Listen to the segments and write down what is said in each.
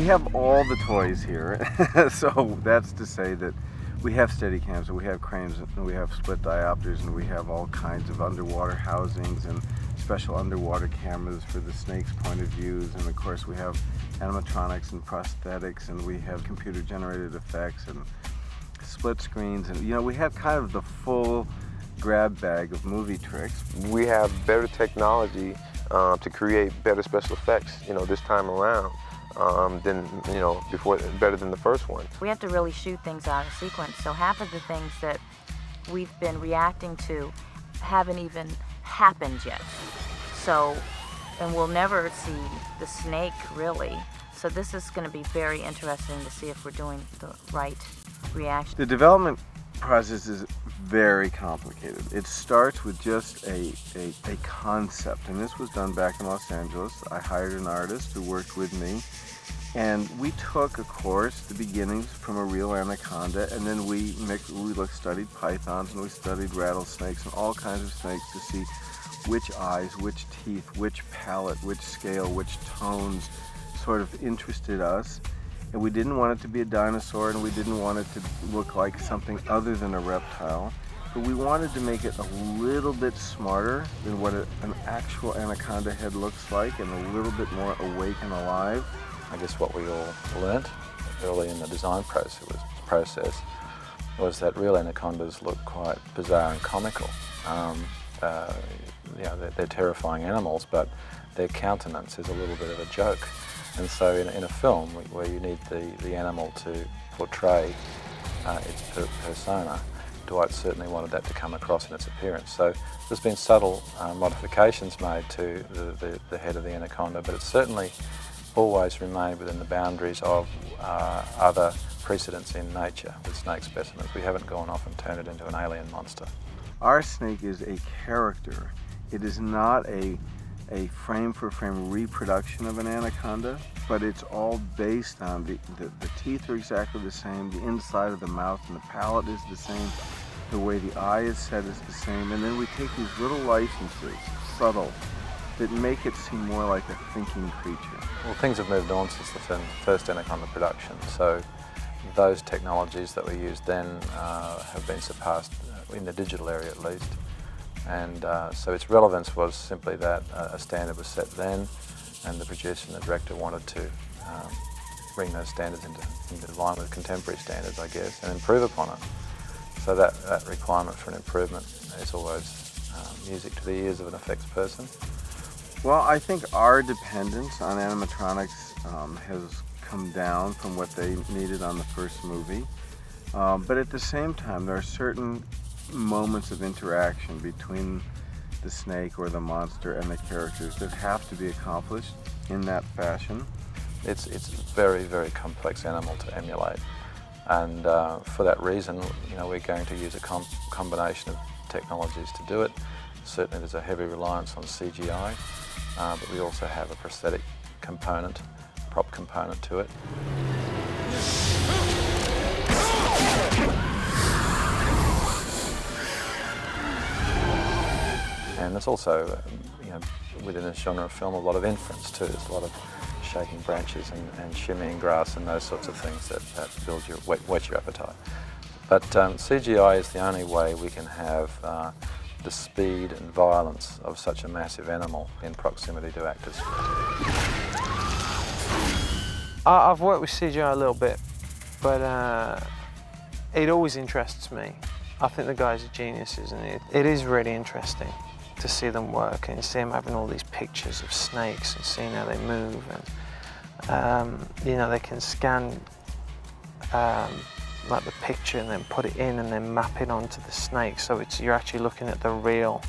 have all the toys here. So that's to say that we have Steadicams, and we have cranes, and we have split diopters, and we have all kinds of underwater housings and special underwater cameras for the snake's point of views, and of course we have animatronics and prosthetics, and we have computer-generated effects and split screens, and we have kind of the full grab bag of movie tricks. We have better technology to create better special effects, this time around. Than before, better than the first one. We have to really shoot things out of sequence, so half of the things that we've been reacting to haven't even happened yet. So, and we'll never see the snake really. So this is going to be very interesting to see if we're doing the right reaction. The development process is very complicated. It starts with just a concept, and this was done back in Los Angeles. I hired an artist who worked with me, and we took, of course, the beginnings from a real anaconda, and then we studied pythons, and we studied rattlesnakes and all kinds of snakes to see which eyes, which teeth, which palate, which scale, which tones sort of interested us. And we didn't want it to be a dinosaur, and we didn't want it to look like something other than a reptile. But we wanted to make it a little bit smarter than what an actual anaconda head looks like, and a little bit more awake and alive. I guess what we all learnt early in the design process was that real anacondas look quite bizarre and comical. They're terrifying animals, but their countenance is a little bit of a joke. And so in a film where you need the animal to portray its persona, Dwight certainly wanted that to come across in its appearance. So there's been subtle modifications made to the head of the anaconda, but it's certainly always remained within the boundaries of other precedents in nature with snake specimens. We haven't gone off and turned it into an alien monster. Our snake is a character. It is not a frame-for-frame reproduction of an anaconda, but it's all based on the teeth are exactly the same, the inside of the mouth and the palate is the same, the way the eye is set is the same, and then we take these little licenses, subtle, that make it seem more like a thinking creature. Well, things have moved on since the first Anaconda production, so those technologies that we used then have been surpassed in the digital area at least. And so its relevance was simply that a standard was set then, and the producer and the director wanted to bring those standards into line with contemporary standards, I guess, and improve upon it. So that requirement for an improvement is always music to the ears of an effects person. Well, I think our dependence on animatronics has come down from what they needed on the first movie. But at the same time, there are certain moments of interaction between the snake or the monster and the characters that have to be accomplished in that fashion. It's a very, very complex animal to emulate. And for that reason, we're going to use a combination of technologies to do it. Certainly there's a heavy reliance on CGI, but we also have a prosthetic component, prop component to it. And there's also, within this genre of film, a lot of inference too. There's a lot of shaking branches and shimmying grass and those sorts of things that build your, whet your appetite. But CGI is the only way we can have the speed and violence of such a massive animal in proximity to actors. I've worked with CGI a little bit, but it always interests me. I think the guys are geniuses, and it is really interesting to see them work and see them having all these pictures of snakes and seeing how they move, and they can scan like the picture and then put it in and then map it onto the snake, so you're actually looking at the real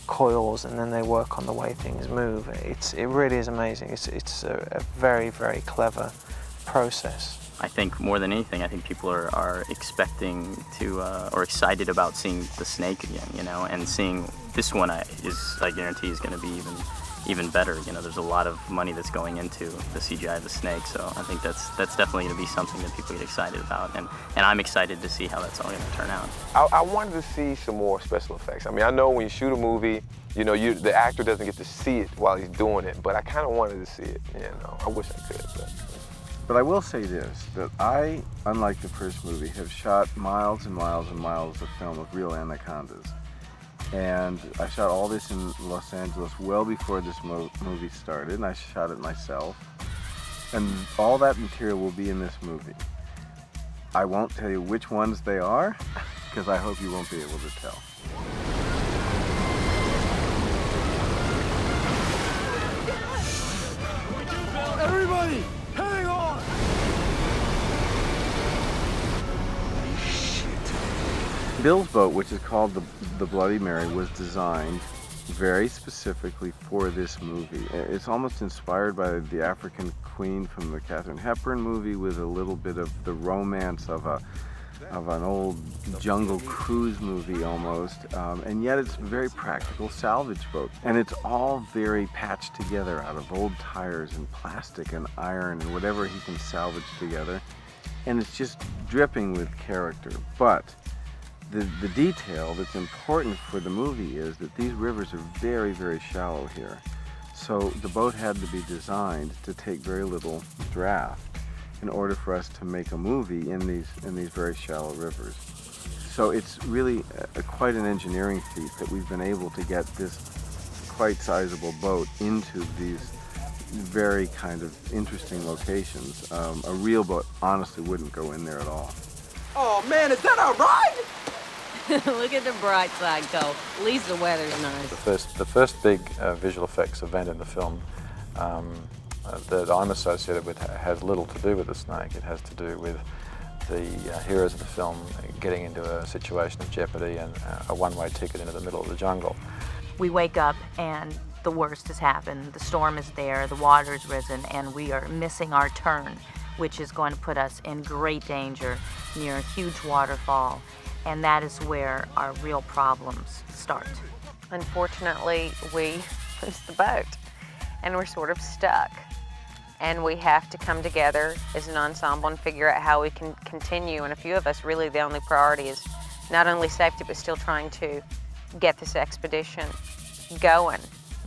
coils, and then they work on the way things move. It really is amazing. It's a very, very clever process. I think more than anything, I think people are expecting to or excited about seeing the snake again, and seeing this one I guarantee is going to be even better. You know, there's a lot of money that's going into the CGI of the snake, so I think that's definitely going to be something that people get excited about, and I'm excited to see how that's all going to turn out. I wanted to see some more special effects. I mean, I know when you shoot a movie, you know, the actor doesn't get to see it while he's doing it, but I kind of wanted to see it, you know. I wish I could, But I will say this, that I, unlike the first movie, have shot miles and miles and miles of film of real anacondas. And I shot all this in Los Angeles well before this movie started, and I shot it myself. And all that material will be in this movie. I won't tell you which ones they are, because I hope you won't be able to tell. Everybody, hang on! Bill's boat, which is called the Bloody Mary, was designed very specifically for this movie. It's almost inspired by the African Queen from the Katharine Hepburn movie, with a little bit of the romance of an old jungle cruise movie almost, and yet it's a very practical salvage boat. And it's all very patched together out of old tires and plastic and iron and whatever he can salvage together. And it's just dripping with character. But the detail that's important for the movie is that these rivers are very, very shallow here. So the boat had to be designed to take very little draft in order for us to make a movie in these very shallow rivers. So it's really quite an engineering feat that we've been able to get this quite sizable boat into these very kind of interesting locations. A real boat honestly wouldn't go in there at all. Oh man, is that our ride? Look at the bright side, Cole. At least the weather's nice. The first big visual effects event in the film that I'm associated with has little to do with the snake. It has to do with the heroes of the film getting into a situation of jeopardy and a one-way ticket into the middle of the jungle. We wake up and the worst has happened. The storm is there, the water's risen, and we are missing our turn, which is going to put us in great danger near a huge waterfall. And that is where our real problems start. Unfortunately, we lose the boat and we're sort of stuck. And we have to come together as an ensemble and figure out how we can continue. And a few of us, really the only priority is not only safety, but still trying to get this expedition going.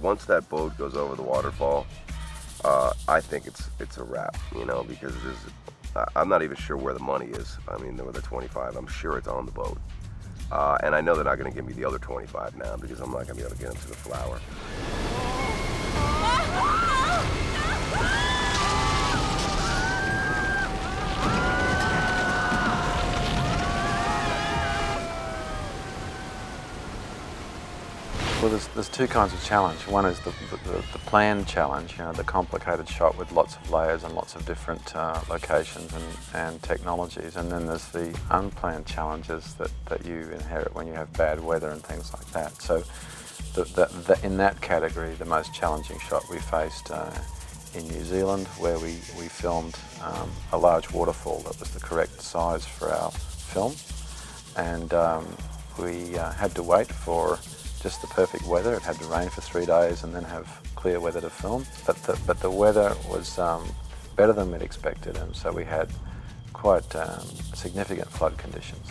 Once that boat goes over the waterfall, I think it's a wrap, you know, because I'm not even sure where the money is. I mean, there were the 25. I'm sure it's on the boat. And I know they're not going to give me the other 25 now because I'm not going to be able to get them to the flower. Well, there's two kinds of challenge. One is the planned challenge, you know, the complicated shot with lots of layers and lots of different locations and technologies. And then there's the unplanned challenges that you inherit when you have bad weather and things like that. So in that category, the most challenging shot we faced in New Zealand, where we filmed a large waterfall that was the correct size for our film. And we had to wait for just the perfect weather. It had to rain for 3 days and then have clear weather to film. But the weather was better than we'd expected, and so we had quite significant flood conditions.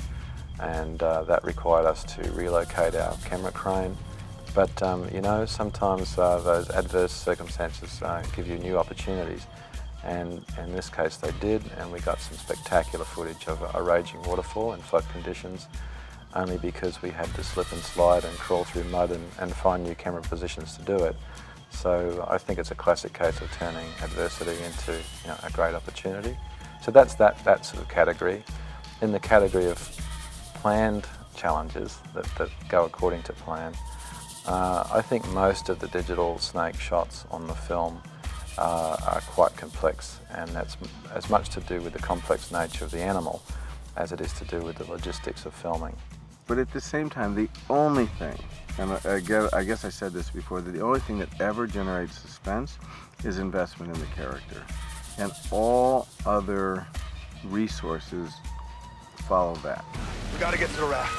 And that required us to relocate our camera crane. But you know, sometimes those adverse circumstances give you new opportunities. And in this case they did, and we got some spectacular footage of a raging waterfall in flood conditions, only because we had to slip and slide and crawl through mud and find new camera positions to do it. So I think it's a classic case of turning adversity into, you know, a great opportunity. So that's that sort of category. In the category of planned challenges that go according to plan, I think most of the digital snake shots on the film are quite complex, and that's as much to do with the complex nature of the animal as it is to do with the logistics of filming. But at the same time, the only thing, and I guess I said this before, that the only thing that ever generates suspense is investment in the character. And all other resources follow that. We gotta get to the raft.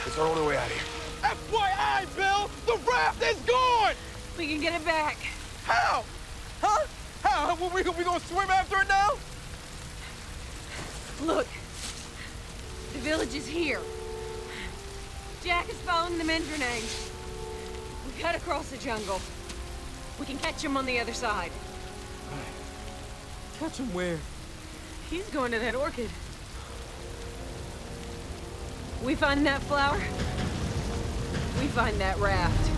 It's our only way out of here. FYI, Bill! The raft is gone! We can get it back. How? Huh? How? We gonna swim after it now? Look, the village is here. Jack is following the men's grenades. We cut across the jungle. We can catch him on the other side. Catch him where? He's going to that orchid. We find that flower, we find that raft.